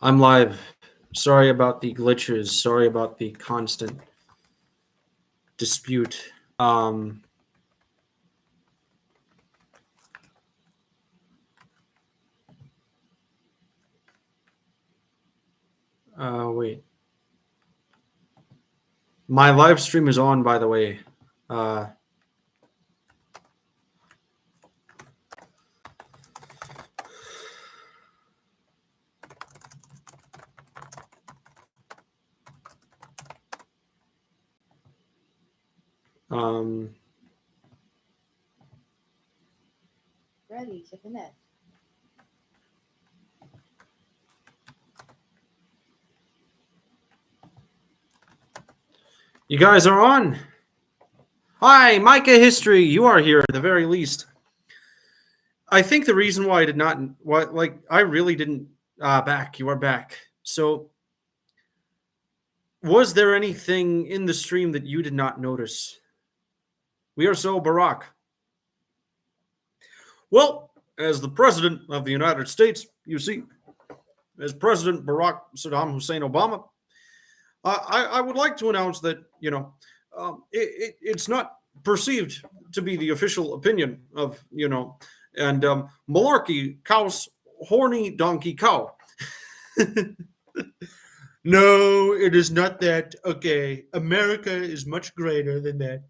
I'm live. Sorry about the glitches. Sorry about the constant dispute. Wait. My live stream is on, by the way. Uh, um, Ready to connect. you guys are on. Hi, Micah History. You are here at the very least. I think the reason why I did not, I really didn't back. You are back. So, was there anything in the stream that you did not notice? We are so Barack. Well, as the president of the United States, you see, as President Barack Saddam Hussein Obama, I would like to announce that, it's not perceived to be the official opinion of, and malarkey, cows, horny donkey cow. No, it is not that. Okay, America is much greater than that.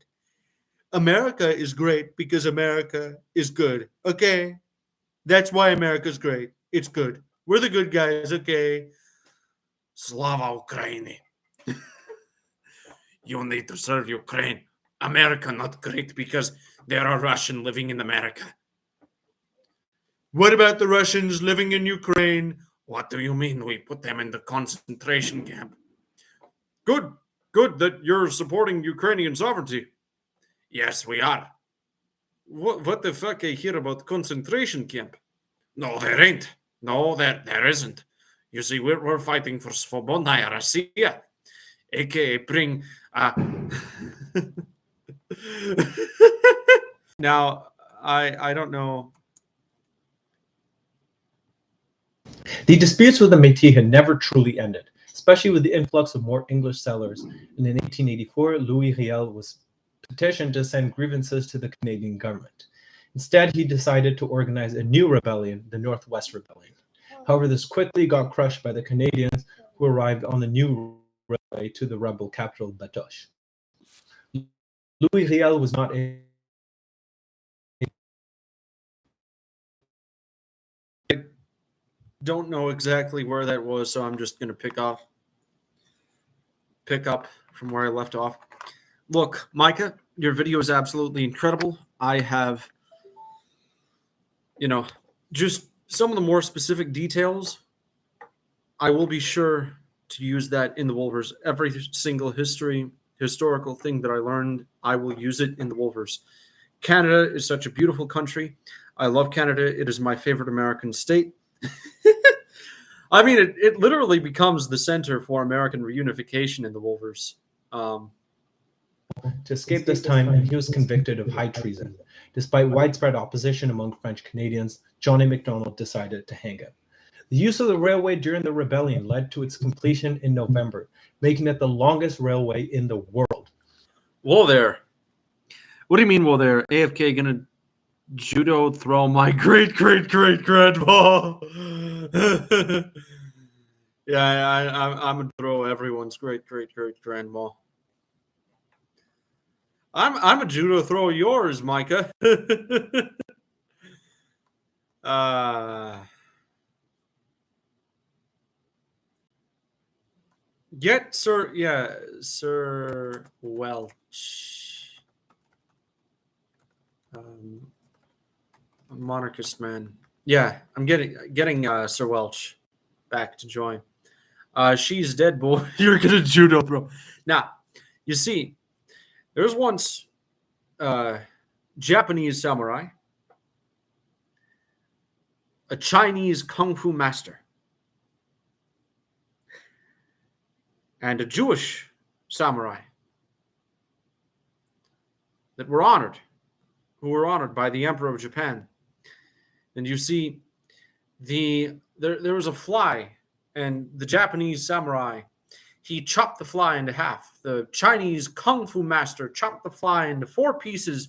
America is great because America is good. Okay, that's why America's great. It's good. We're the good guys. Okay. Slava Ukraini. You need to serve Ukraine. America not great because there are Russians living in America. What about the Russians living in Ukraine? What do you mean we put them in the concentration camp? Good that you're supporting Ukrainian sovereignty. Yes, we are. What the fuck I hear about concentration camp? No, there ain't. No, there isn't. You see, we're fighting for Svobodnaya Россия, aka bring. Now, I don't know. The disputes with the Métis had never truly ended, especially with the influx of more English settlers, and in 1884, Louis Riel was petitioned to send grievances to the Canadian government. Instead, he decided to organize a new rebellion, the Northwest Rebellion. However, this quickly got crushed by the Canadians who arrived on the new railway to the rebel capital, Batoche. Louis Riel was not a don't know exactly where that was, so I'm just going to pick up from where I left off. Look, Micah, your video is absolutely incredible. I have, just some of the more specific details. I will be sure to use that in the Wolvers. Every single historical thing that I learned, I will use it in the Wolvers. Canada is such a beautiful country. I love Canada. It is my favorite American state. I mean, it literally becomes the center for American reunification in the Wolvers. To escape this time, and he was convicted of high treason. Despite widespread opposition among French Canadians, John A. Macdonald decided to hang him. The use of the railway during the rebellion led to its completion in November, making it the longest railway in the world. Whoa there. What do you mean, whoa there? AFK gonna judo throw my great-great-great-grandpa? Yeah, I'm gonna throw everyone's great-great-great-grandma. I'm a judo throw yours, Micah. Get Sir Welch. Monarchist man. Yeah, I'm getting Sir Welch back to join. She's dead, boy. You're gonna judo throw. Now, you see, there was once Japanese samurai, a Chinese kung fu master, and a Jewish samurai that were honored, who were honored by the Emperor of Japan. And you see, there was a fly and the Japanese samurai, he chopped the fly into half. The Chinese kung fu master chopped the fly into 4 pieces.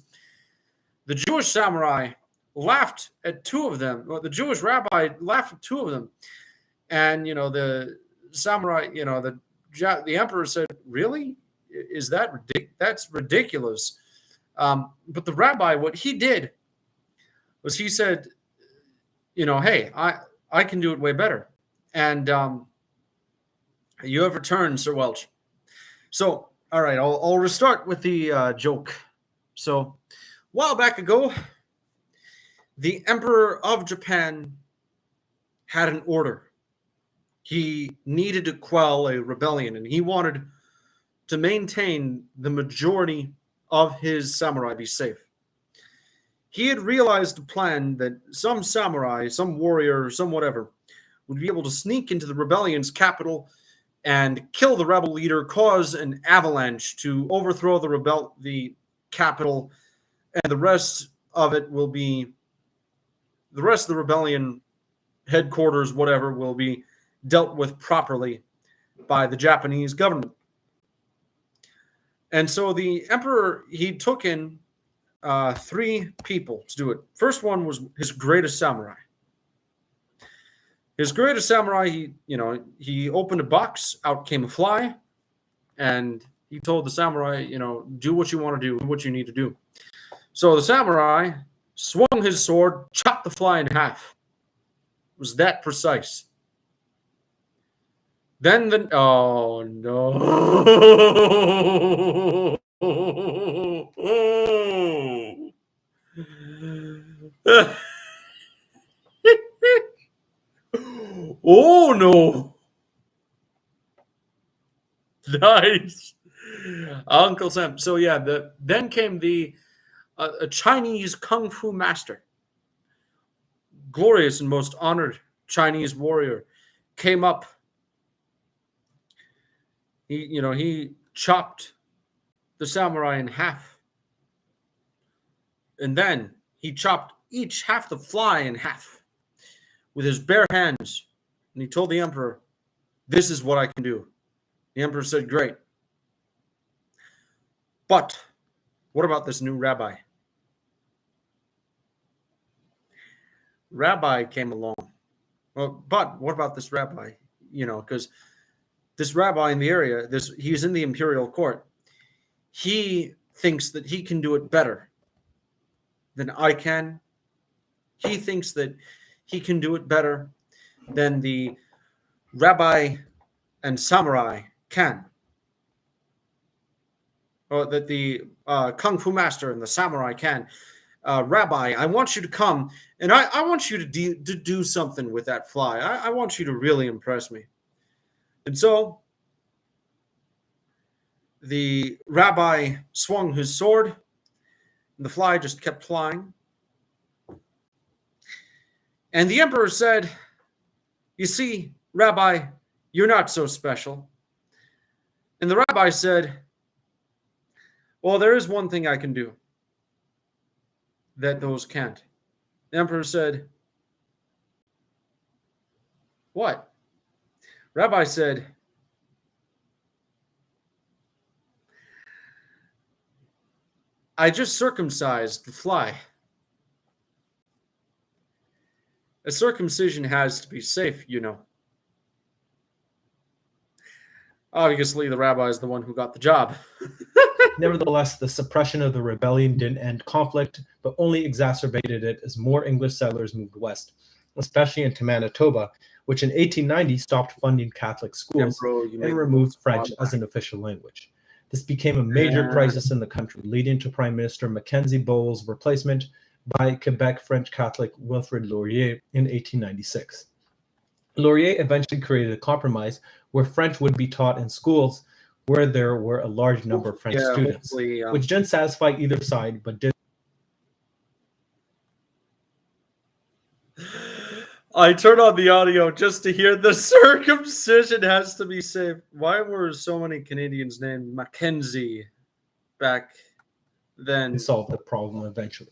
The Jewish samurai laughed at 2 of them. Well, the Jewish rabbi laughed at 2 of them. And, the samurai, the emperor said, really? Is that ridiculous? That's ridiculous. But the rabbi, what he did was he said, hey, I can do it way better. And you have returned, Sir Welch. So, all right, I'll restart with the joke. So, a while back ago, the Emperor of Japan had an order. He needed to quell a rebellion, and he wanted to maintain the majority of his samurai be safe. He had realized a plan that some samurai, some warrior, some whatever, would be able to sneak into the rebellion's capital and kill the rebel leader, cause an avalanche to overthrow the capital, and the rest of the rebellion headquarters, whatever, will be dealt with properly by the Japanese government. And so the emperor, he took in 3 people to do it. First one was his greatest samurai. His greatest samurai, he opened a box, out came a fly, and he told the samurai, do what you want to do, what you need to do. So the samurai swung his sword, chopped the fly in half. It was that precise. Then oh no. Oh no. Nice. Uncle Sam. So yeah, then came a Chinese kung fu master. Glorious and most honored Chinese warrior came up. He chopped the samurai in half. And then he chopped each half the fly in half with his bare hands. And he told the emperor, this is what I can do. The emperor said, great. But what about this new rabbi? Rabbi came along. Well, but what about this rabbi? Because this rabbi in the area, he's in the imperial court. He thinks that he can do it better than I can. He thinks that he can do it better than the rabbi and samurai can. Or that the kung fu master and the samurai can. Rabbi, I want you to come, and I want you to do something with that fly. I want you to really impress me. And so the rabbi swung his sword, and the fly just kept flying. And the emperor said, you see, Rabbi, you're not so special. And the rabbi said, well, there is one thing I can do that those can't. The emperor said, what? Rabbi said, I just circumcised the fly. A circumcision has to be safe, Obviously, the rabbi is the one who got the job. Nevertheless, the suppression of the rebellion didn't end conflict, but only exacerbated it as more English settlers moved west, especially into Manitoba, which in 1890 stopped funding Catholic schools and removed French as an official language. This became a major crisis in the country, leading to Prime Minister Mackenzie Bowles' replacement by Quebec French Catholic Wilfrid Laurier in 1896. Laurier eventually created a compromise where French would be taught in schools where there were a large number of French students, which didn't satisfy either side, but did. I turned on the audio just to hear the circumcision has to be safe. Why were so many Canadians named Mackenzie back then? Solve the problem eventually.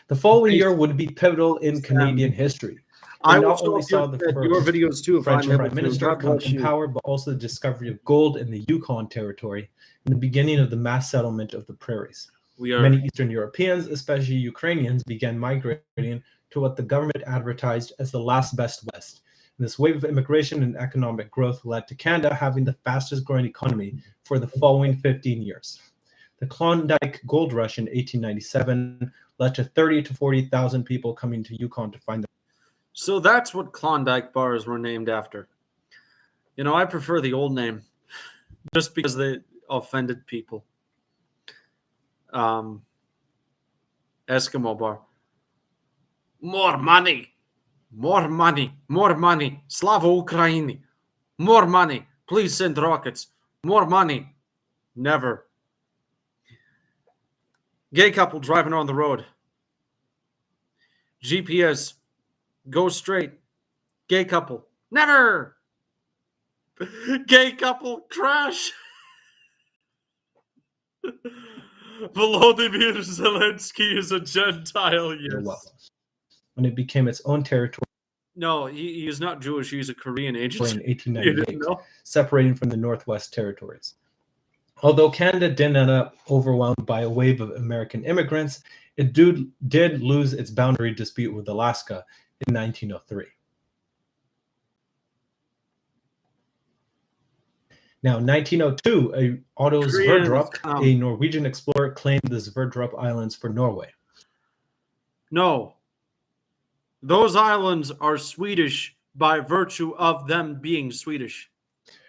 The following year would be pivotal in Canadian history. They I will not show only up saw the your first videos too if French I'm able prime to. minister God come bless to you. power, but also the discovery of gold in the Yukon territory and the beginning of the mass settlement of the prairies. We are Many Eastern Europeans, especially Ukrainians, began migrating to what the government advertised as the last best West. And this wave of immigration and economic growth led to Canada having the fastest growing economy for the following 15 years. The Klondike Gold Rush in 1897 led to 30 to 40,000 people coming to Yukon to find them. So that's what Klondike bars were named after. You know, I prefer the old name just because they offended people. Eskimo bar. More money. More money. More money. Slava Ukraini. More money. Please send rockets. More money. Never. Gay couple driving on the road. GPS. Go straight. Gay couple. Never. Gay couple crash. Volodymyr Zelensky is a Gentile, Their yes. wealth. When it became its own territory No, he is not Jewish. He's a Korean agent. in You 1898, didn't know? separating from the Northwest Territories. Although Canada didn't end up overwhelmed by a wave of American immigrants, it did lose its boundary dispute with Alaska in 1903. Now, in 1902, Otto Sverdrup, a Norwegian explorer, claimed the Sverdrup Islands for Norway. No. Those islands are Swedish by virtue of them being Swedish.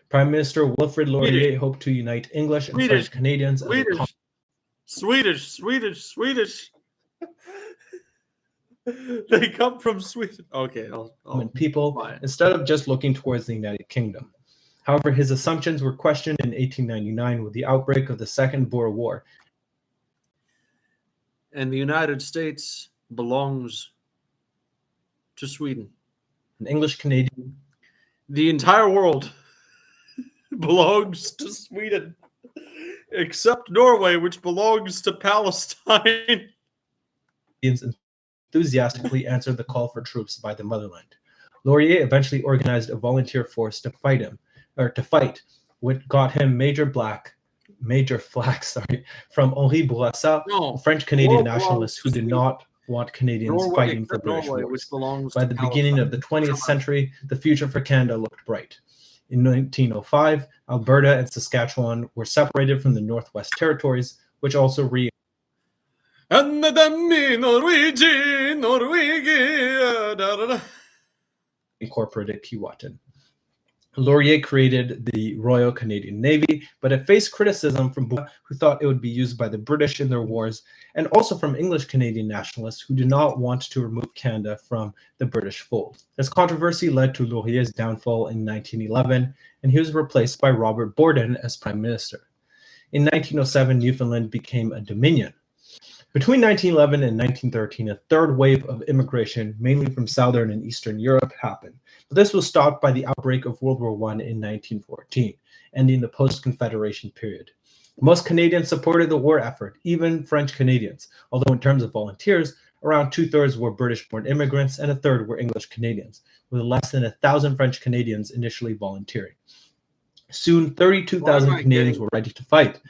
Prime Minister Wilfrid Laurier hoped to unite English and French Canadians as a Swedish. They come from Sweden. Okay, common people instead of just looking towards the United Kingdom. However, his assumptions were questioned in 1899 with the outbreak of the Second Boer War. And the United States belongs to Sweden. An English Canadian. The entire world belongs to Sweden, except Norway, which belongs to Palestine. Enthusiastically answered the call for troops by the motherland. Laurier eventually organized a volunteer force to fight, which got him major flack, from Henri Bourassa, a French Canadian nationalist who did not want Canadians fighting for British wars. By the beginning of the 20th century, the future for Canada looked bright. In 1905, Alberta and Saskatchewan were separated from the Northwest Territories, which also incorporated Keewatin. Laurier created the Royal Canadian Navy, but it faced criticism from Bourassa, who thought it would be used by the British in their wars, and also from English Canadian nationalists who did not want to remove Canada from the British fold. This controversy led to Laurier's downfall in 1911, and he was replaced by Robert Borden as Prime Minister. In 1907, Newfoundland became a dominion. Between 1911 and 1913, a third wave of immigration, mainly from Southern and Eastern Europe, happened. But this was stopped by the outbreak of World War I in 1914, ending the post-Confederation period. Most Canadians supported the war effort, even French Canadians, although in terms of volunteers, around two-thirds were British-born immigrants and a third were English Canadians, with less than 1,000 French Canadians initially volunteering. Soon, 32,000 Canadians were ready to fight.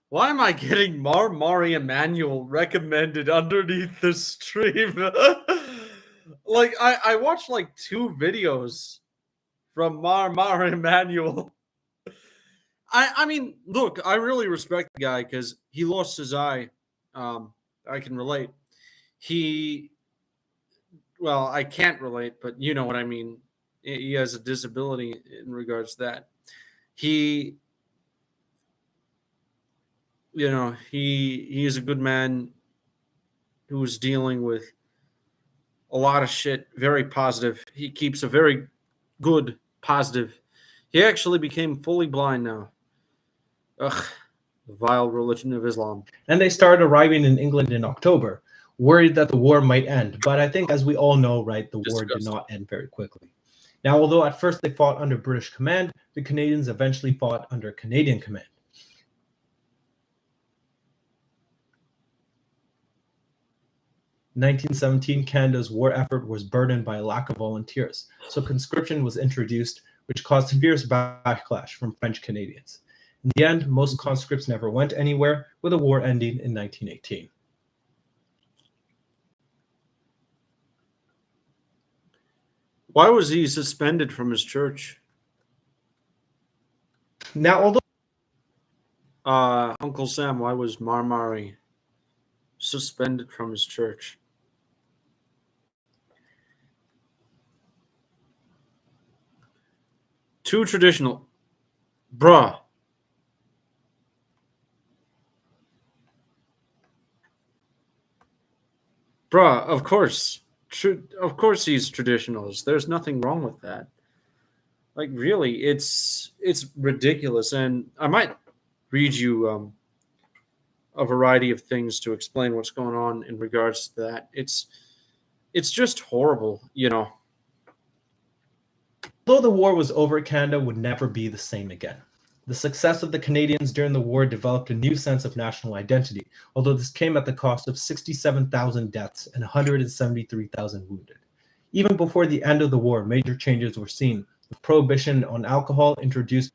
Why am I getting Mari Emanuel recommended underneath the stream? Like, I watched like 2 videos from Mari Emanuel. I mean, look, I really respect the guy because he lost his eye. I can relate. Well, I can't relate, but you know what I mean. He has a disability in regards to that. He is a good man who's dealing with a lot of shit, very positive. He keeps a very good, positive. He actually became fully blind now. Ugh, the vile religion of Islam. And they started arriving in England in October, worried that the war might end. But I think, as we all know, right, the war did not end very quickly. Now, although at first they fought under British command, the Canadians eventually fought under Canadian command. In 1917, Canada's war effort was burdened by a lack of volunteers, so conscription was introduced, which caused fierce backlash from French Canadians. In the end, most conscripts never went anywhere, with the war ending in 1918. Why was he suspended from his church? Now, although Uncle Sam, why was Marmari suspended from his church? Too traditional. Bruh. Bruh, of course. Of course he's traditionalist. There's nothing wrong with that. Like, really, it's ridiculous. And I might read you a variety of things to explain what's going on in regards to that. It's just horrible, you know. Although the war was over, Canada would never be the same again. The success of the Canadians during the war developed a new sense of national identity, although this came at the cost of 67,000 deaths and 173,000 wounded. Even before the end of the war, major changes were seen, with prohibition on alcohol introduced.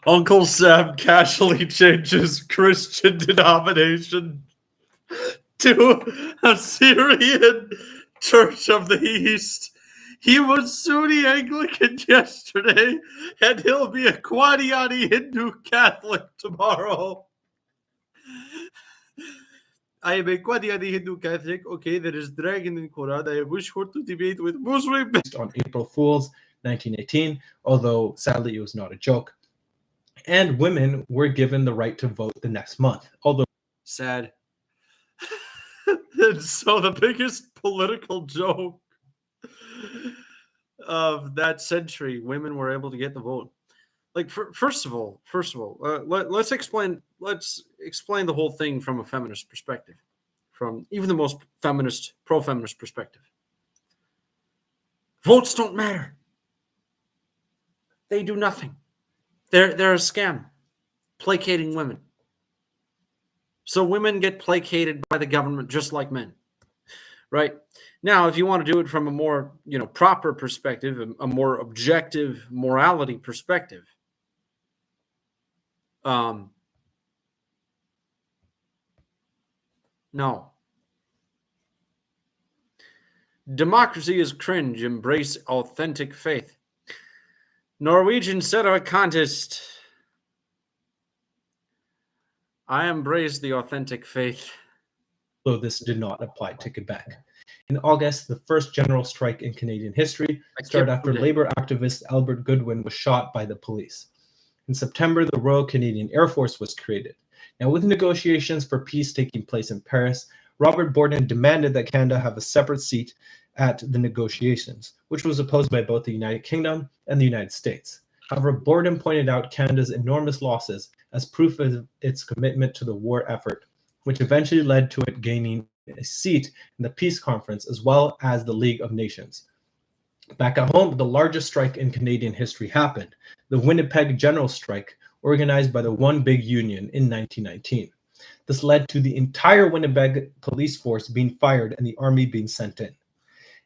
Uncle Sam casually changes Christian denomination to a Syrian Church of the East. He was Sunni Anglican yesterday, and he'll be a Qadiani Hindu Catholic tomorrow. I am a Qadiani Hindu Catholic. Okay, there is dragon in Quran. I wish for to debate with Muslim. On April Fool's 1918, although sadly it was not a joke. And women were given the right to vote the next month, although sad. And so the biggest political joke of that century, women were able to get the vote. Like, first of all, let's explain the whole thing from a feminist perspective, from even the most pro-feminist perspective. Votes don't matter. They do nothing. They're a scam, placating women. So women get placated by the government just like men, right? Now, if you want to do it from a more, proper perspective, a more objective morality perspective, no. Democracy is cringe. Embrace authentic faith. Norwegian set of a contest. I embrace the authentic faith. Though this did not apply to Quebec. In August, the first general strike in Canadian history started after labor activist Albert Goodwin was shot by the police. In September, the Royal Canadian Air Force was created. Now, with negotiations for peace taking place in Paris, Robert Borden demanded that Canada have a separate seat at the negotiations, which was opposed by both the United Kingdom and the United States. However, Borden pointed out Canada's enormous losses as proof of its commitment to the war effort, which eventually led to it gaining a seat in the Peace Conference as well as the League of Nations. Back at home, the largest strike in Canadian history happened, the Winnipeg General Strike, organized by the One Big Union in 1919. This led to the entire Winnipeg police force being fired and the army being sent in.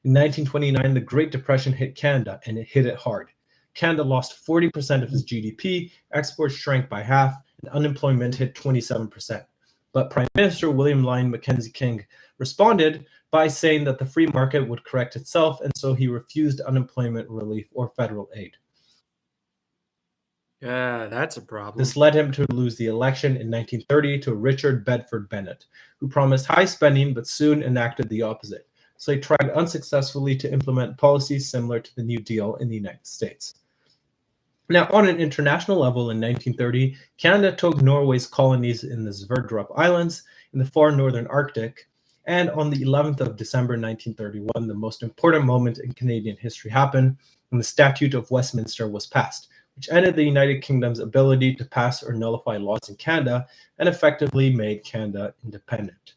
In 1929, the Great Depression hit Canada, and it hit it hard. Canada lost 40% of its GDP, exports shrank by half, and unemployment hit 27%. But Prime Minister William Lyon Mackenzie King responded by saying that the free market would correct itself, and so he refused unemployment relief or federal aid. Yeah, that's a problem. This led him to lose the election in 1930 to Richard Bedford Bennett, who promised high spending but soon enacted the opposite. So he tried unsuccessfully to implement policies similar to the New Deal in the United States. Now, on an international level in 1930, Canada took Norway's colonies in the Sverdrup Islands in the far northern Arctic, and on the 11th of December 1931, the most important moment in Canadian history happened when the Statute of Westminster was passed, which ended the United Kingdom's ability to pass or nullify laws in Canada and effectively made Canada independent.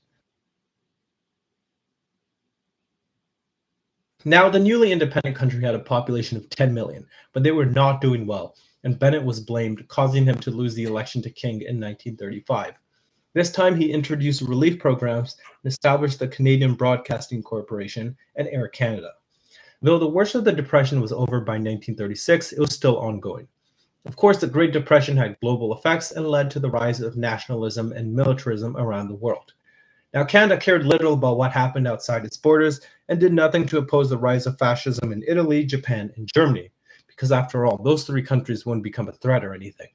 Now, the newly independent country had a population of 10 million, but they were not doing well, and Bennett was blamed, causing him to lose the election to King in 1935. This time, he introduced relief programs and established the Canadian Broadcasting Corporation and Air Canada. Though the worst of the Depression was over by 1936, it was still ongoing. Of course, the Great Depression had global effects and led to the rise of nationalism and militarism around the world. Now, Canada cared little about what happened outside its borders and did nothing to oppose the rise of fascism in Italy, Japan, and Germany, because after all, those three countries wouldn't become a threat or anything.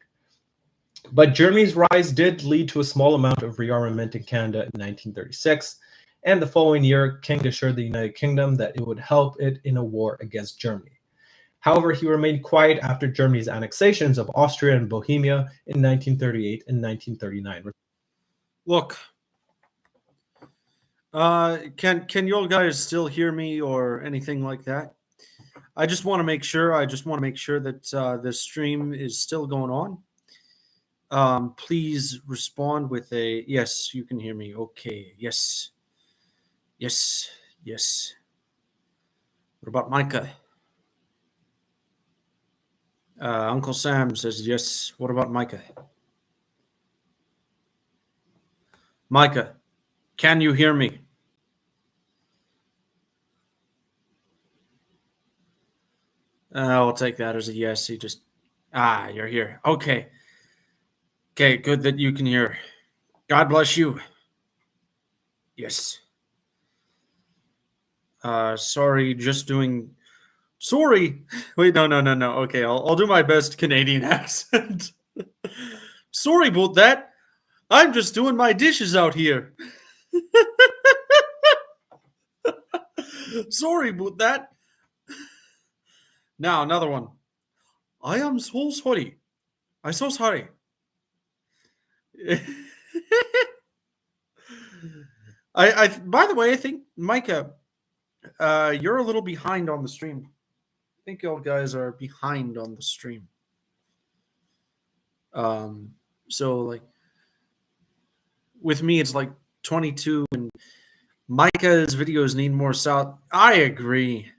But Germany's rise did lead to a small amount of rearmament in Canada in 1936, and the following year, King assured the United Kingdom that it would help it in a war against Germany. However, he remained quiet after Germany's annexations of Austria and Bohemia in 1938 and 1939. Look, can you all guys still hear me or anything like that? I just want to make sure. That the stream is still going on. Please respond with a yes. You can hear me. Okay. Yes. Yes. Yes. What about Micah? Uncle Sam says yes. What about Micah? Micah, can you hear me? I'll take that as a yes. You're here. Okay. Okay, good that you can hear. God bless you. Yes. Sorry, sorry. Wait, no. Okay, I'll do my best Canadian accent. Sorry about that. I'm just doing my dishes out here. Sorry about that. Now, another one. I am so sorry. I'm so sorry. By the way, I think, Micah, you're a little behind on the stream. I think you guys are behind on the stream. So like with me, it's like 22, and Micah's videos need more south. I agree.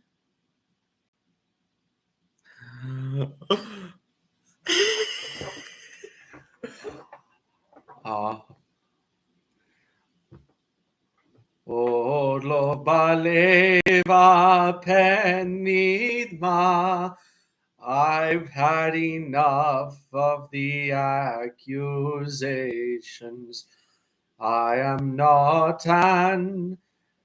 Odlo baleva penidma. I've had enough of the accusations. I am not an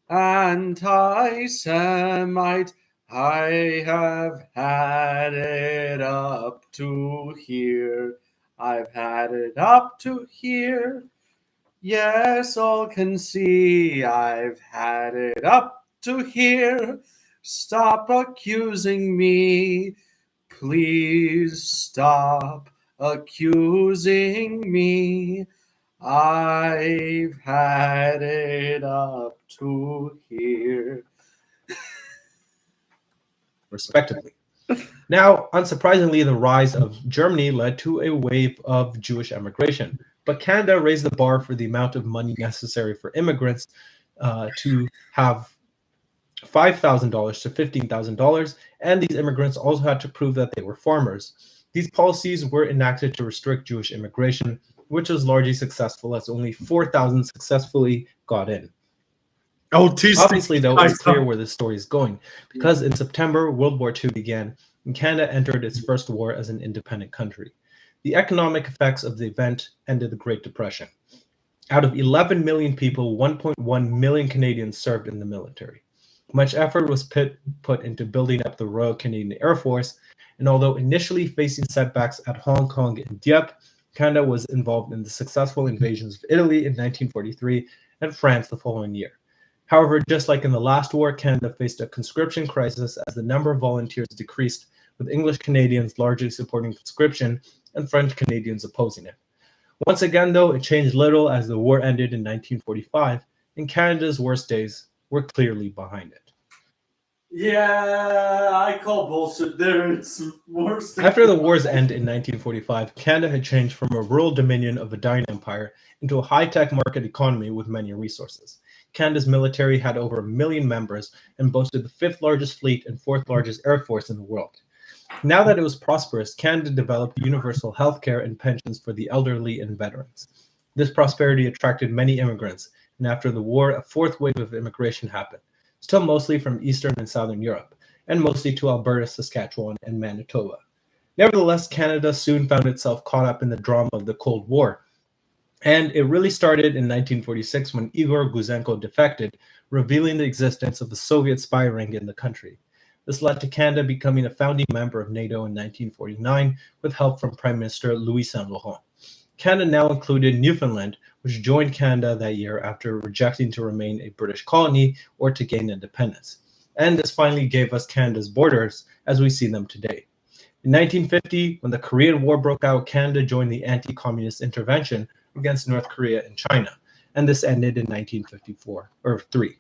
anti-Semite. I have had it up to here. I've had it up to here. Yes, all can see I've had it up to here. Stop accusing me. Please stop accusing me. I've had it up to here. Respectively. Now, unsurprisingly, the rise of Germany led to a wave of Jewish emigration, but Canada raised the bar for the amount of money necessary for immigrants to have $5,000 to $15,000, and these immigrants also had to prove that they were farmers. These policies were enacted to restrict Jewish immigration, which was largely successful, as only 4,000 successfully got in. Obviously, though, it's clear where this story is going, because in September, World War II began, and Canada entered its first war as an independent country. The economic effects of the event ended the Great Depression. Out of 11 million people, 1.1 million Canadians served in the military. Much effort was put into building up the Royal Canadian Air Force, and although initially facing setbacks at Hong Kong and Dieppe, Canada was involved in the successful invasions of Italy in 1943 and France the following year. However, just like in the last war, Canada faced a conscription crisis as the number of volunteers decreased, with English Canadians largely supporting conscription and French Canadians opposing it. Once again, though, it changed little as the war ended in 1945, and Canada's worst days were clearly behind it. Yeah, I call bullshit there. It's worse. After the war's end in 1945, Canada had changed from a rural dominion of a dying empire into a high-tech market economy with many resources. Canada's military had over 1 million members and boasted the 5th largest fleet and 4th largest air force in the world. Now that it was prosperous, Canada developed universal health care and pensions for the elderly and veterans. This prosperity attracted many immigrants, and after the war, a fourth wave of immigration happened, still mostly from Eastern and Southern Europe, and mostly to Alberta, Saskatchewan, and Manitoba. Nevertheless, Canada soon found itself caught up in the drama of the Cold War, and it really started in 1946 when Igor Guzenko defected, revealing the existence of a Soviet spy ring in the country. This led to Canada becoming a founding member of NATO in 1949 with help from Prime Minister Louis Saint Laurent. Canada now included Newfoundland, which joined Canada that year after rejecting to remain a British colony or to gain independence. And this finally gave us Canada's borders as we see them today. In 1950, when the Korean War broke out, Canada joined the anti-communist intervention against North Korea and China, and this ended in 1954-3.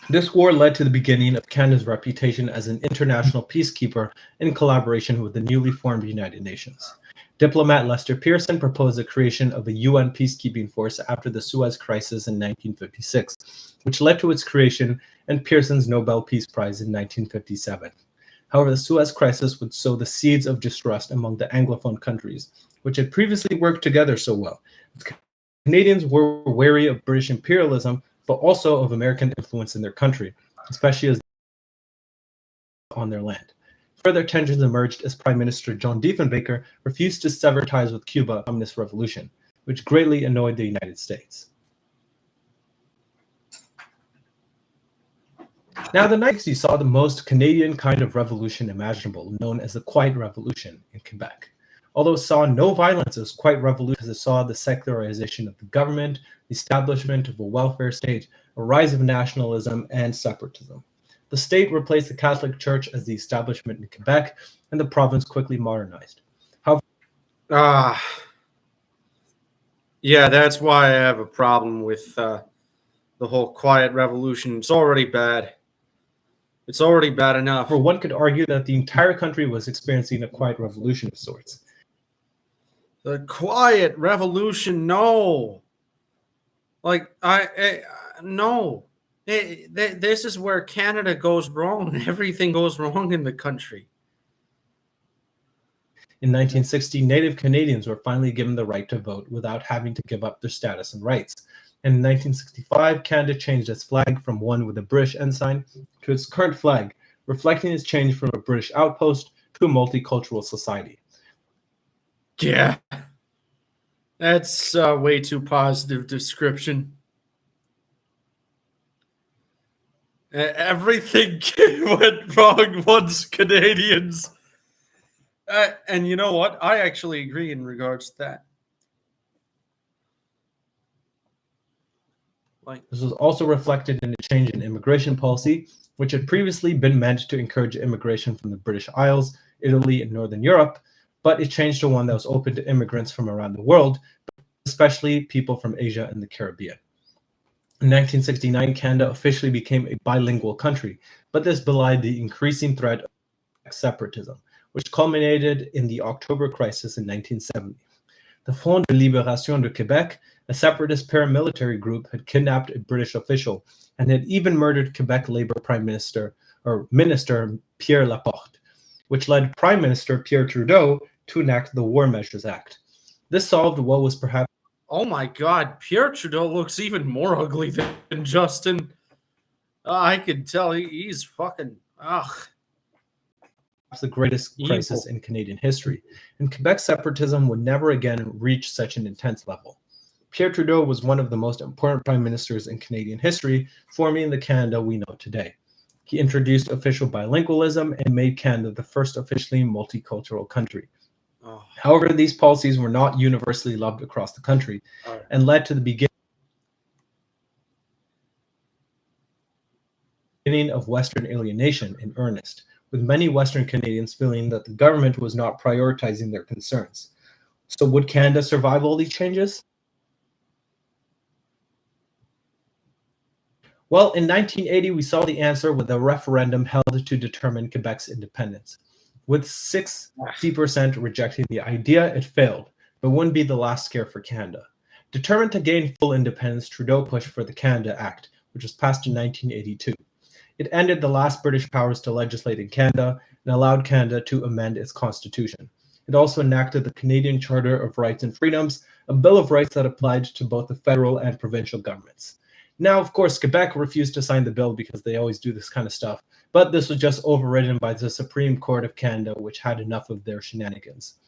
This war led to the beginning of Canada's reputation as an international peacekeeper in collaboration with the newly formed United Nations. Diplomat Lester Pearson proposed the creation of a UN peacekeeping force after the Suez Crisis in 1956, which led to its creation and Pearson's Nobel Peace Prize in 1957. However, the Suez Crisis would sow the seeds of distrust among the Anglophone countries, which had previously worked together so well. Canadians were wary of British imperialism, but also of American influence in their country, especially as on their land. Further tensions emerged as Prime Minister John Diefenbaker refused to sever ties with Cuba after the Communist Revolution, which greatly annoyed the United States. Now, the 1960s saw the most Canadian kind of revolution imaginable, known as the Quiet Revolution in Quebec. Although it saw no violence, it was quite revolutionary because it saw the secularization of the government, the establishment of a welfare state, a rise of nationalism and separatism. The state replaced the Catholic Church as the establishment in Quebec, and the province quickly modernized. Yeah, that's why I have a problem with the whole quiet revolution. It's already bad. It's already bad enough. For one could argue that the entire country was experiencing a quiet revolution of sorts. The quiet revolution, no. Like, no. This is where Canada goes wrong. Everything goes wrong in the country. In 1960, Native Canadians were finally given the right to vote without having to give up their status and rights. And in 1965, Canada changed its flag from one with a British ensign to its current flag, reflecting its change from a British outpost to a multicultural society. Yeah. That's a way too positive description. Everything went wrong once Canadians. And you know what? I actually agree in regards to that. This was also reflected in a change in immigration policy, which had previously been meant to encourage immigration from the British Isles, Italy, and Northern Europe, but it changed to one that was open to immigrants from around the world, especially people from Asia and the Caribbean. In 1969, Canada officially became a bilingual country, but this belied the increasing threat of separatism, which culminated in the October Crisis in 1970. The Front de Libération de Québec, a separatist paramilitary group, had kidnapped a British official and had even murdered Quebec Labour Prime Minister Pierre Laporte, which led Prime Minister Pierre Trudeau to enact the War Measures Act. This solved what was perhaps... Oh my God, Pierre Trudeau looks even more ugly than Justin. I could tell he's fucking... Ugh. The greatest crisis in Canadian history, and Quebec separatism would never again reach such an intense level. Pierre Trudeau was one of the most important prime ministers in Canadian history, forming the Canada we know today. He introduced official bilingualism and made Canada the first officially multicultural country. Oh. However, these policies were not universally loved across the country and led to the beginning of Western alienation in earnest, with many Western Canadians feeling that the government was not prioritizing their concerns. So would Canada survive all these changes? Well, in 1980, we saw the answer with a referendum held to determine Quebec's independence. With 60% rejecting the idea, it failed, but wouldn't be the last scare for Canada. Determined to gain full independence, Trudeau pushed for the Canada Act, which was passed in 1982. It ended the last British powers to legislate in Canada and allowed Canada to amend its constitution. It also enacted the Canadian Charter of Rights and Freedoms, a Bill of Rights that applied to both the federal and provincial governments. Now, of course, Quebec refused to sign the bill because they always do this kind of stuff, but this was just overridden by the Supreme Court of Canada, which had enough of their shenanigans.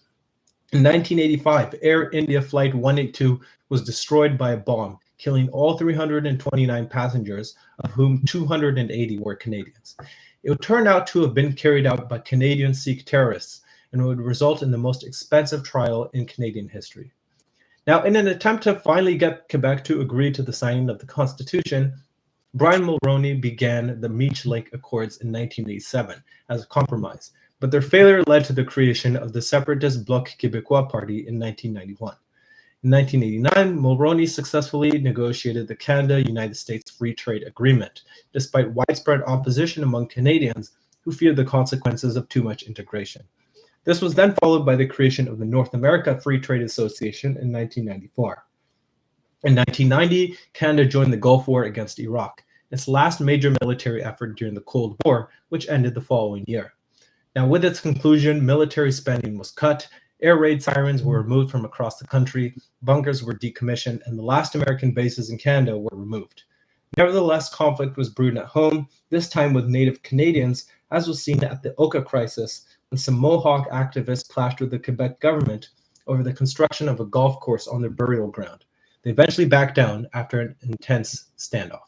In 1985, Air India Flight 182 was destroyed by a bomb, killing all 329 passengers, of whom 280 were Canadians. It would turn out to have been carried out by Canadian Sikh terrorists and would result in the most expensive trial in Canadian history. Now, in an attempt to finally get Quebec to agree to the signing of the Constitution, Brian Mulroney began the Meech Lake Accords in 1987 as a compromise, but their failure led to the creation of the separatist Bloc Québécois Party in 1991. In 1989, Mulroney successfully negotiated the Canada-United States Free Trade Agreement, despite widespread opposition among Canadians who feared the consequences of too much integration. This was then followed by the creation of the North America Free Trade Association in 1994. In 1990, Canada joined the Gulf War against Iraq, its last major military effort during the Cold War, which ended the following year. Now, with its conclusion, military spending was cut, air raid sirens were removed from across the country, bunkers were decommissioned, and the last American bases in Canada were removed. Nevertheless, conflict was brewing at home, this time with Native Canadians, as was seen at the Oka crisis, when some Mohawk activists clashed with the Quebec government over the construction of a golf course on their burial ground. They eventually backed down after an intense standoff.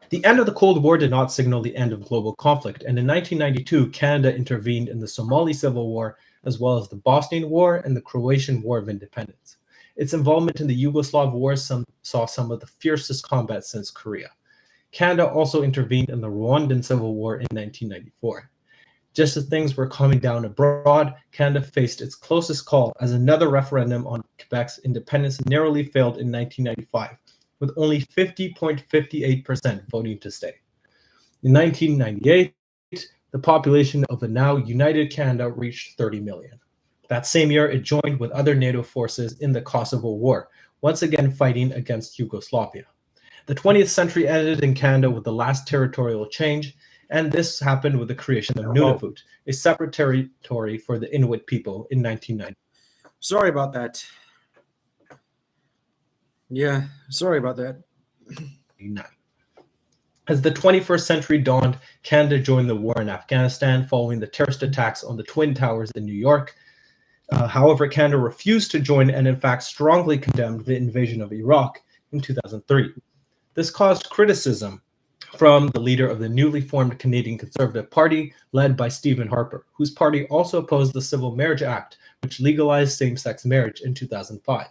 The end of the Cold War did not signal the end of global conflict, and in 1992, Canada intervened in the Somali Civil War, as well as the Bosnian War and the Croatian War of Independence. Its involvement in the Yugoslav War saw some of the fiercest combat since Korea. Canada also intervened in the Rwandan Civil War in 1994. Just as things were calming down abroad, Canada faced its closest call as another referendum on Quebec's independence narrowly failed in 1995, with only 50.58% voting to stay. In 1998, the population of the now united Canada reached 30 million. That same year, it joined with other NATO forces in the Kosovo War, once again fighting against Yugoslavia. The 20th century ended in Canada with the last territorial change, and this happened with the creation of Nunavut, a separate territory for the Inuit people in 1990. Sorry about that. Yeah, sorry about that. As the 21st century dawned, Canada joined the war in Afghanistan following the terrorist attacks on the Twin Towers in New York. However, Canada refused to join and in fact strongly condemned the invasion of Iraq in 2003. This caused criticism from the leader of the newly formed Canadian Conservative Party, led by Stephen Harper, whose party also opposed the Civil Marriage Act, which legalized same-sex marriage in 2005.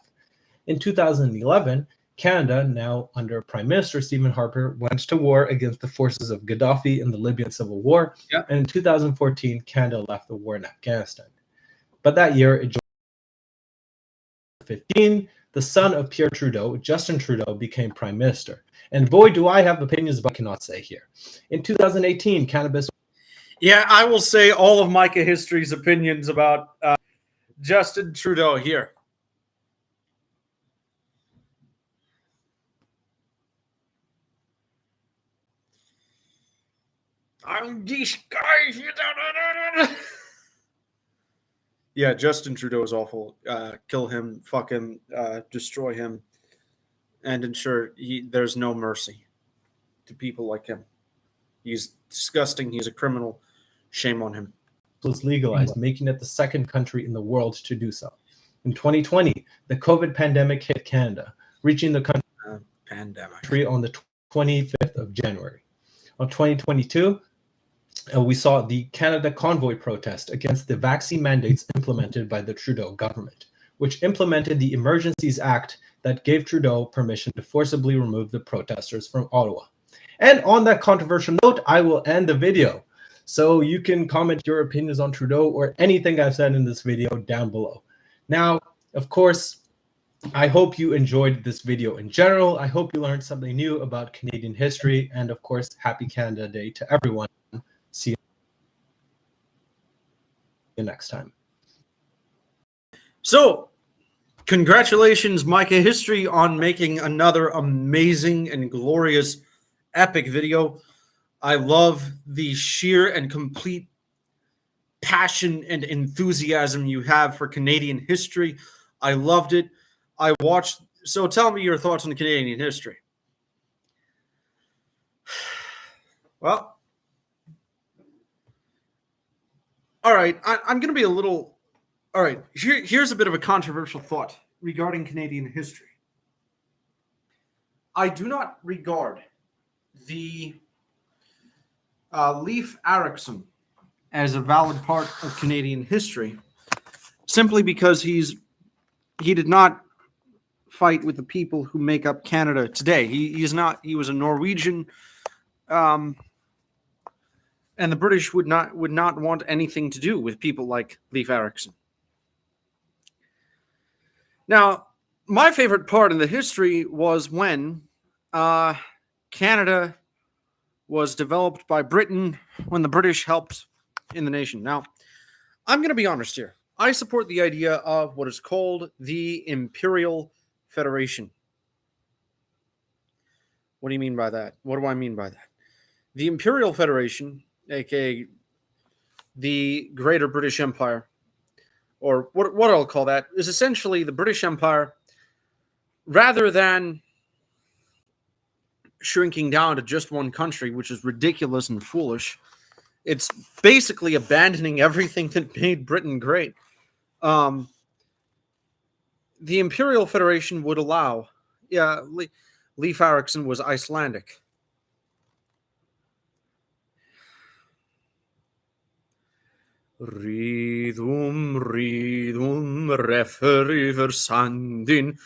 In 2011, Canada, now under Prime Minister Stephen Harper, went to war against the forces of Gaddafi in the Libyan Civil War, and in 2014, Canada left the war in Afghanistan. But that year, in 2015, the son of Pierre Trudeau, Justin Trudeau, became Prime Minister. And boy, do I have opinions, but I cannot say here. In 2018, cannabis... Yeah, I will say all of Micah History's opinions about Justin Trudeau here. I'm these guys. Yeah, Justin Trudeau is awful. Kill him, fuck him, destroy him, and ensure there's no mercy to people like him. He's disgusting. He's a criminal. Shame on him. Was legalized, making it the second country in the world to do so. In 2020, the COVID pandemic hit Canada, reaching the country on the 25th of January. On 2022, we saw the Canada Convoy protest against the vaccine mandates implemented by the Trudeau government, which implemented the Emergencies Act that gave Trudeau permission to forcibly remove the protesters from Ottawa. And on that controversial note, I will end the video. So you can comment your opinions on Trudeau or anything I've said in this video down below. Now, of course, I hope you enjoyed this video in general. I hope you learned something new about Canadian history. And of course, happy Canada Day to everyone. See you next time. So, congratulations, Micah History, on making another amazing and glorious epic video. I love the sheer and complete passion and enthusiasm you have for Canadian history. I loved it. I watched. So tell me your thoughts on Canadian history. Well, all right. I'm going to be a little. All right. Here's a bit of a controversial thought regarding Canadian history. I do not regard the Leif Erikson as a valid part of Canadian history, simply because he did not fight with the people who make up Canada today. He is not. He was a Norwegian, and the British would not want anything to do with people like Leif Erikson. Now, my favorite part in the history was when Canada was developed by Britain, when the British helped in the nation. Now, I'm going to be honest here. I support the idea of what is called the Imperial Federation. What do you mean by that? What do I mean by that? The Imperial Federation, aka the Greater British Empire, or what I'll call that, is essentially the British Empire, rather than shrinking down to just one country, which is ridiculous and foolish. It's basically abandoning everything that made Britain great. The Imperial Federation would allow, Leif Erikson was Icelandic. Ríðum, reffer yfir sandin,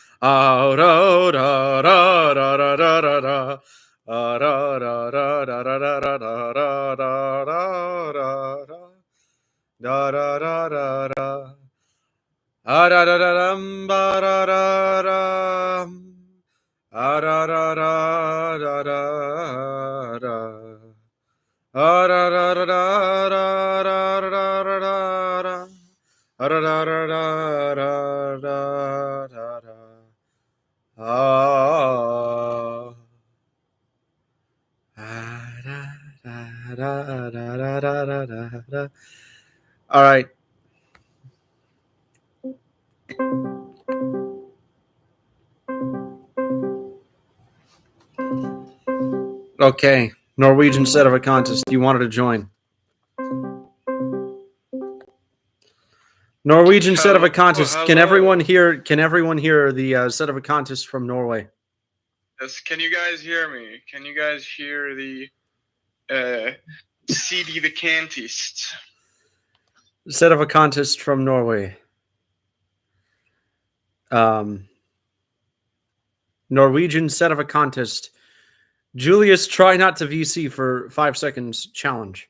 All right. Okay. Norwegian set of a contest. You wanted to join. Norwegian set of a contest. Can everyone hear the set of a contest from Norway? Yes, can you guys hear me? Can you guys hear the CD the Cantist? Set of a contest from Norway. Norwegian set of a contest. Julius, try not to VC for 5 seconds challenge.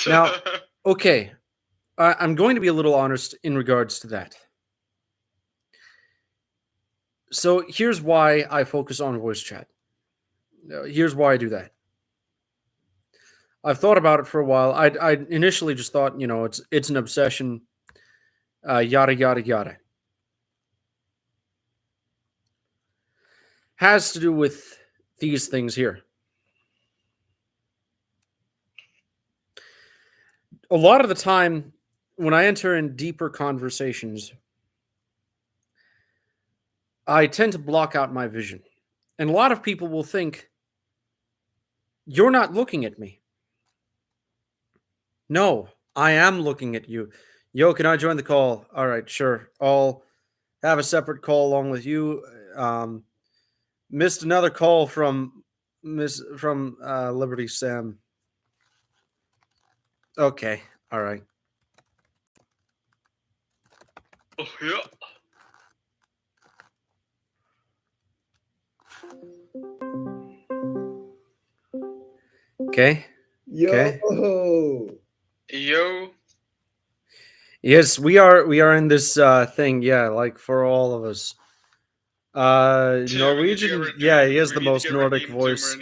Now, okay. I'm going to be a little honest in regards to that. So here's why I focus on voice chat. Here's why I do that. I've thought about it for a while. I initially just thought, it's an obsession, yada, yada, yada. Has to do with these things here. A lot of the time, when I enter in deeper conversations, I tend to block out my vision. And a lot of people will think, you're not looking at me. No, I am looking at you. Yo, can I join the call? All right, sure. I'll have a separate call along with you. Missed another call from Liberty Sam. Okay, all right. Oh, yeah. Okay. Yo. Okay. Yo. Yes, we are in this thing, yeah, like for all of us. Norwegian, yeah, he has the most Nordic voice.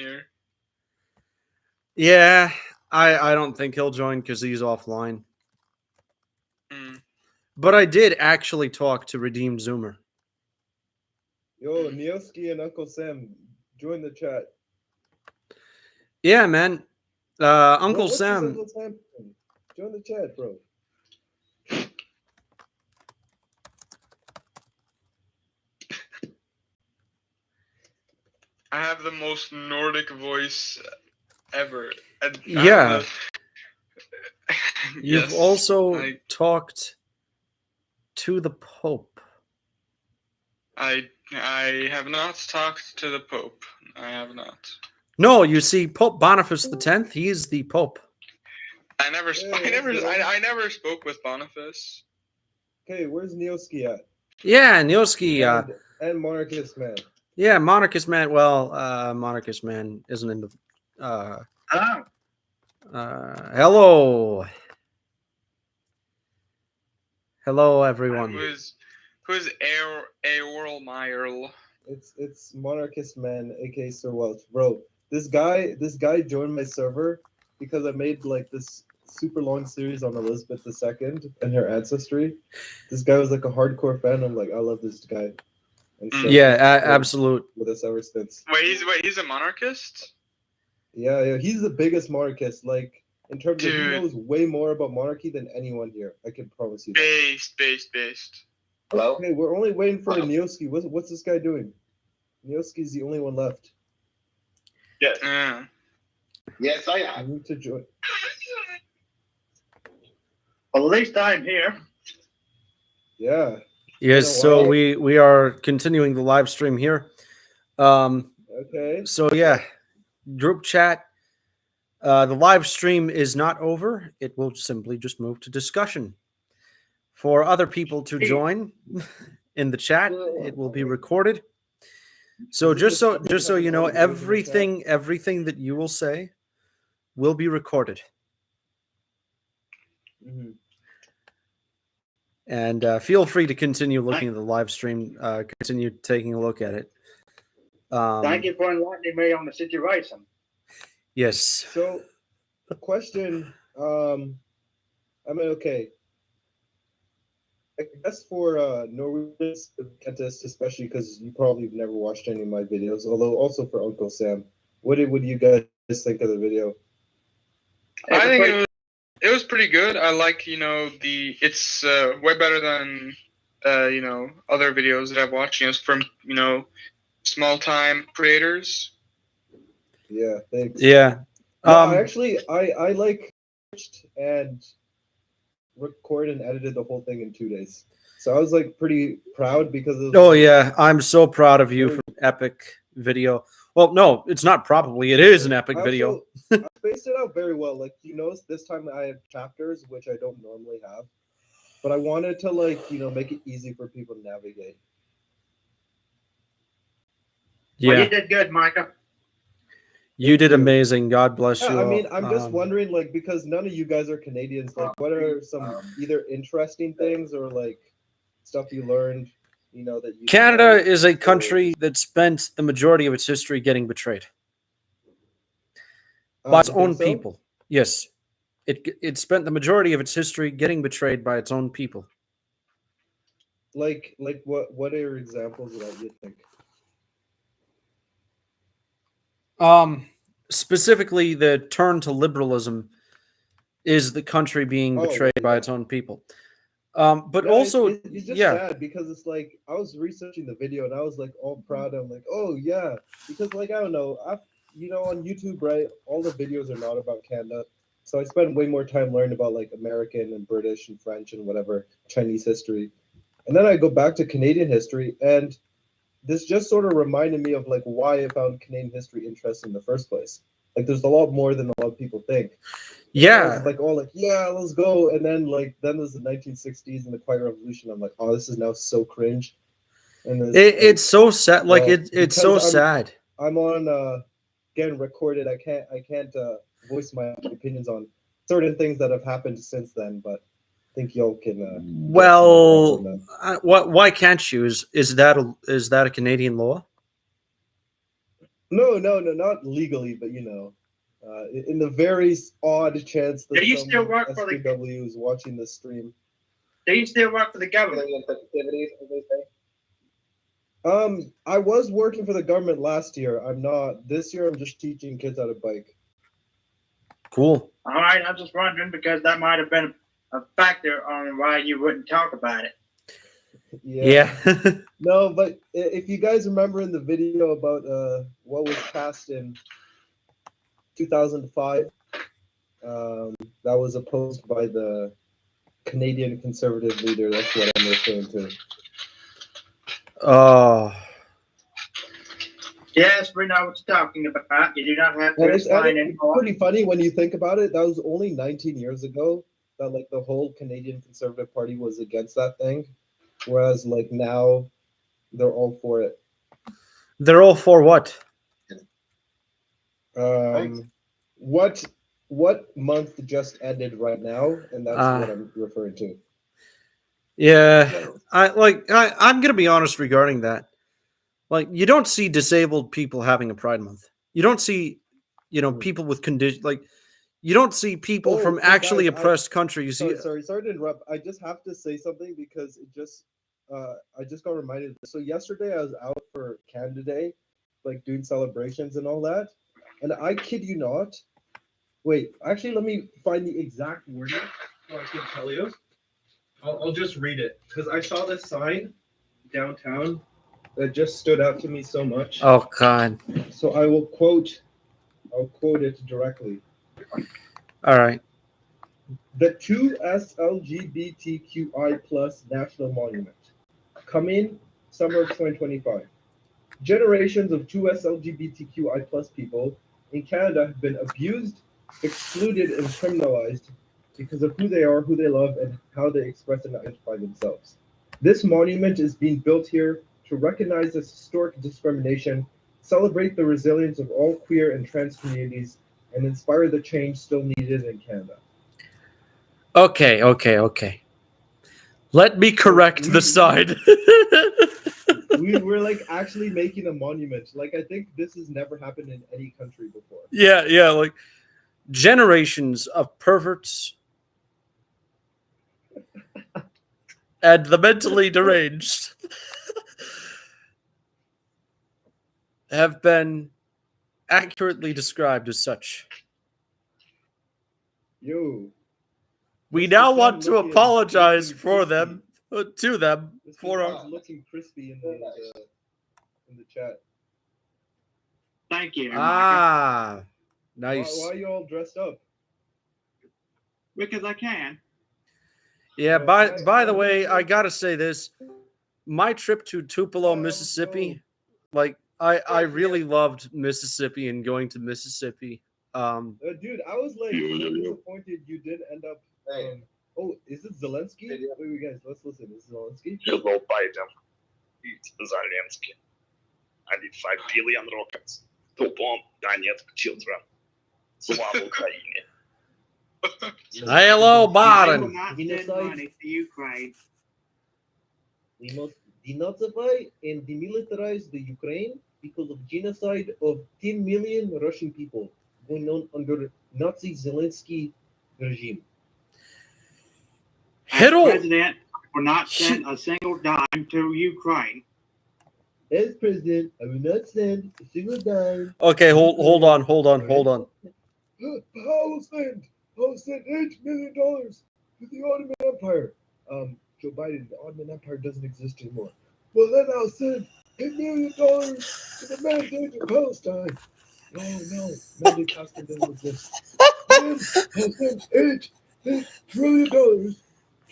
Yeah, I don't think he'll join because he's offline. But I did actually talk to Redeemed Zoomer. Yo, Nioski and Uncle Sam, join the chat. Yeah, man. Uncle What's Sam. Uncle Sam? Join the chat, bro. I have the most Nordic voice ever. And Yeah. the- You've Yes, also talked to the Pope. I have not talked to the Pope. I have not. No, you see, Pope Boniface X, he is the Pope. I never spoke with Boniface. Okay, where's Neoski at? Yeah, Nioski. And Monarchist Man. Yeah, Monarchist Man. Well, Monarchist Man isn't in the. Hello. Hello. Hello, everyone. Who's Aorl Myrl? It's Monarchist Man, aka Sir Welch. Bro, this guy joined my server because I made like this super long series on Elizabeth II and her ancestry. This guy was like a hardcore fan. I'm like, I love this guy. And so Yeah, he's been absolute. with us ever since. Wait, he's a monarchist? Yeah, he's the biggest monarchist. Like in terms of he Dude. knows way more about monarchy than anyone here. I can promise you that. Based. Hello. Okay, we're only waiting for Hello. Nioski. What's this guy doing? Nioski's the only one left. Yes. Yeah. Yes, I I am. need to join. Well, at least I'm here. Yeah. Yes, been a so while. we are continuing the live stream here. Okay. So yeah, group chat. The live stream is not over. It will simply just move to discussion. For other people to join in the chat, it will be recorded. So Is it just so discussion you know, time on the chat? everything that you will say will be recorded. Mhm. And feel free to continue looking at the live stream. Continue taking a look at it. Thank you for enlightening me on the situation. Yes. So, question. I mean, okay. I guess for Norwegians, especially because you probably have never watched any of my videos, although also for Uncle Sam, what did you guys think of the video? I think it was pretty good. I like, it's way better than other videos that I've watched, from, small time creators. Yeah, thanks. Yeah. No, I like and recorded and edited the whole thing in 2 days. So I was like pretty proud because of Oh yeah, I'm so proud of you for an epic video. Well, no, it's not probably. It is an epic video. I spaced it out very well. Like you notice this time I have chapters which I don't normally have, but I wanted to make it easy for people to navigate. Well, Yeah, you did good, Micah. you did amazing. God bless you. Yeah, I mean, all. I'm just wondering, like, because none of you guys are Canadians, like, what are some either interesting things or like stuff you learned, that you Canada didn't know, is a or- country that spent the majority of its history getting betrayed by its you think own so? people. Yes, it spent the majority of its history getting betrayed by its own people. Like what are examples of that you think? Specifically, the turn to liberalism is the country being Oh, betrayed by yeah. its own people. But No, also, it's just yeah, sad because it's like I was researching the video and I was like all proud. I'm like, oh yeah, because like I don't know, on YouTube, right? All the videos are not about Canada, so I spend way more time learning about like American and British and French and whatever Chinese history, and then I go back to Canadian history, and this just sort of reminded me of like why I found Canadian history interesting in the first place. Like, there's a lot more than a lot of people think. I yeah. was like all like, yeah, let's go. And then there's the 1960s and the Quiet Revolution. I'm like, oh, this is now so cringe. And It's so sad. Like well, it's so because sad. I'm on getting recorded. I can't voice my opinions on certain things that have happened since then. But I think y'all can. Get some Well, thoughts on that. why can't you? Is that a Canadian law? No, not legally, but in the very odd chance that Do you some still work for the- SPW is watching this stream. Do you still work for the government? I was working for the government last year. I'm not. This year, I'm just teaching kids how to bike. Cool. All right, I'm just wondering because that might have been a factor on why you wouldn't talk about it. Yeah. No, but if you guys remember in the video about what was passed in 2005, that was opposed by the Canadian Conservative leader. That's what I'm referring to. Oh. Yes, we know what you're talking about. You do not have to And it's explain anymore. pretty funny when you think about it. That was only 19 years ago that like the whole Canadian Conservative Party was against that thing, whereas like now they're all for it. They're all for what? What month just ended right now, and that's what I'm referring to. Yeah. I'm gonna be honest regarding that. Like, you don't see disabled people having a Pride Month. You don't see, people with condition, like, you don't see people from actually guys, oppressed countries. Sorry to interrupt. I just have to say something because I just got reminded. So yesterday I was out for Canada Day, like doing celebrations and all that, and I kid you not. Wait, actually, let me find the exact wording so I can tell you. I'll just read it because I saw this sign downtown that just stood out to me so much. Oh God. So I'll quote it directly. All right. The 2S LGBTQI plus National Monument. Coming summer of 2025. Generations of 2S LGBTQI plus people in Canada have been abused, excluded, and criminalized because of who they are, who they love, and how they express and identify themselves. This monument is being built here to recognize this historic discrimination, celebrate the resilience of all queer and trans communities, and inspire the change still needed in Canada. Okay. Let me correct the side. We're like actually making a monument. Like, I think this has never happened in any country before. Yeah, like generations of perverts and the mentally deranged have been accurately described as such. Yo. We Mr. now Sam want to looking- apologize looking for crispy. them, to them, Mr. for Sam's our. looking crispy in the chat. Thank you, Micah. Ah, Why nice. are you all dressed up? Because I can. Yeah. Well, By the way, I gotta say this: my trip to Tupelo, Mississippi, like I really loved Mississippi and going to Mississippi. Dude, I was like disappointed you did end up. Oh, is it Zelensky? Wait, guys, let's listen. Is it Zelensky? Hello, Biden. It's Zelensky. I need 5 billion rockets to bomb Donetsk children. Slava Ukraine. Hello, I will Biden. not send money to Ukraine. We must denazify and demilitarize the Ukraine because of genocide of 10 million Russian people going on under Nazi Zelensky regime. As president, I will not send a single dime to Ukraine. As president, I will not send a single dime. Okay, hold on. I'll send $8 million to the Ottoman Empire. Joe Biden, the Ottoman Empire doesn't exist anymore. Well, then I'll send $8 million to the mandate of Palestine. No, mandate Palestine doesn't exist. Then I'll send $8 trillion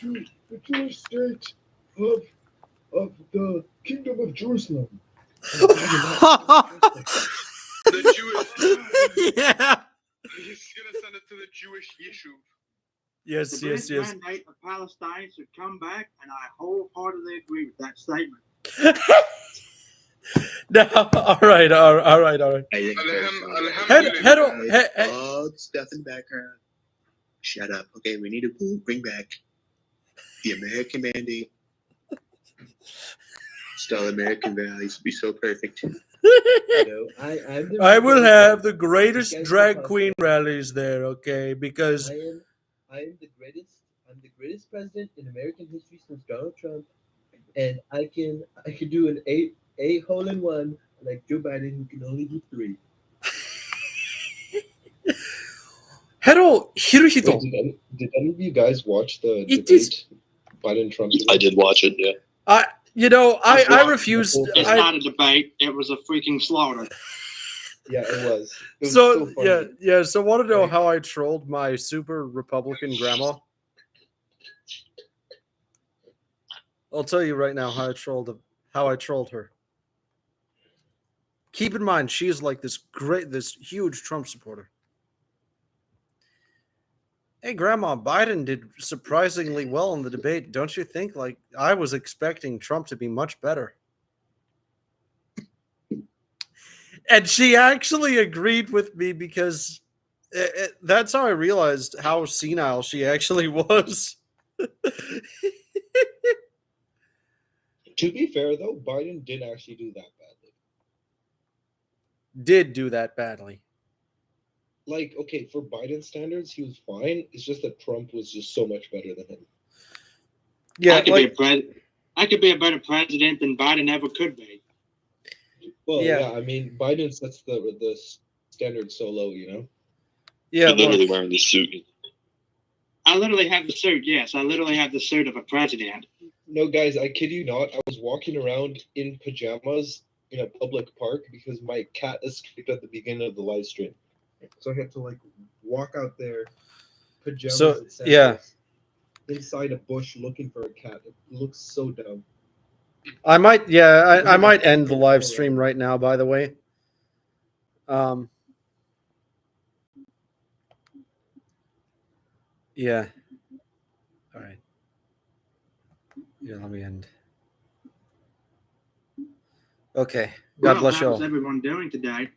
to the Jewish state of the Kingdom of Jerusalem. The Jewish. Yeah. He's gonna send it to the Jewish Yishuv. Yes. The British mandate of Palestine should come back, and I wholeheartedly agree with that statement. No, all right. Stuff in the background. Shut up. Okay, we need to bring back the American mandate. Still, American values would be so perfect. I will have the greatest drag queen rallies there, okay? Because I am the greatest. I'm the greatest president in American history since Donald Trump, and I can do an eight hole in one like Joe Biden, who can only do 3. Hero Wait, Hirohito. did any of you guys watch the It debate? is- Biden Trump. I did watch it. Yeah. I I've refused. It's not a debate. It was a freaking slaughter. Yeah, it was. It was So funny. yeah. So want to know Right. how I trolled my super Republican grandma? I'll tell you right now how I trolled her. Keep in mind, she is like this huge Trump supporter. Hey, Grandma, Biden did surprisingly well in the debate. Don't you think? Like, I was expecting Trump to be much better. And she actually agreed with me because that's how I realized how senile she actually was. To be fair, though, Biden did actually do that badly. Did do that badly. Like, okay, for Biden standards, he was fine. It's just that Trump was just so much better than him. Yeah, I could be a better president than Biden ever could be. Well, Yeah. yeah, I mean, Biden sets the standard so low, you know? yeah, You're literally look, wearing the suit. I literally have the suit. Yes, I literally have the suit of a president. No, guys, I kid you not. I was walking around in pajamas in a public park because my cat escaped at the beginning of the live stream. So I had to, like, walk out there, pajamas So, and sandals, yeah. inside a bush looking for a cat. It looks so dumb. I might end the live stream right now, by the way. Yeah. All right. Yeah, let me end. Okay. God bless you all. How's everyone doing today?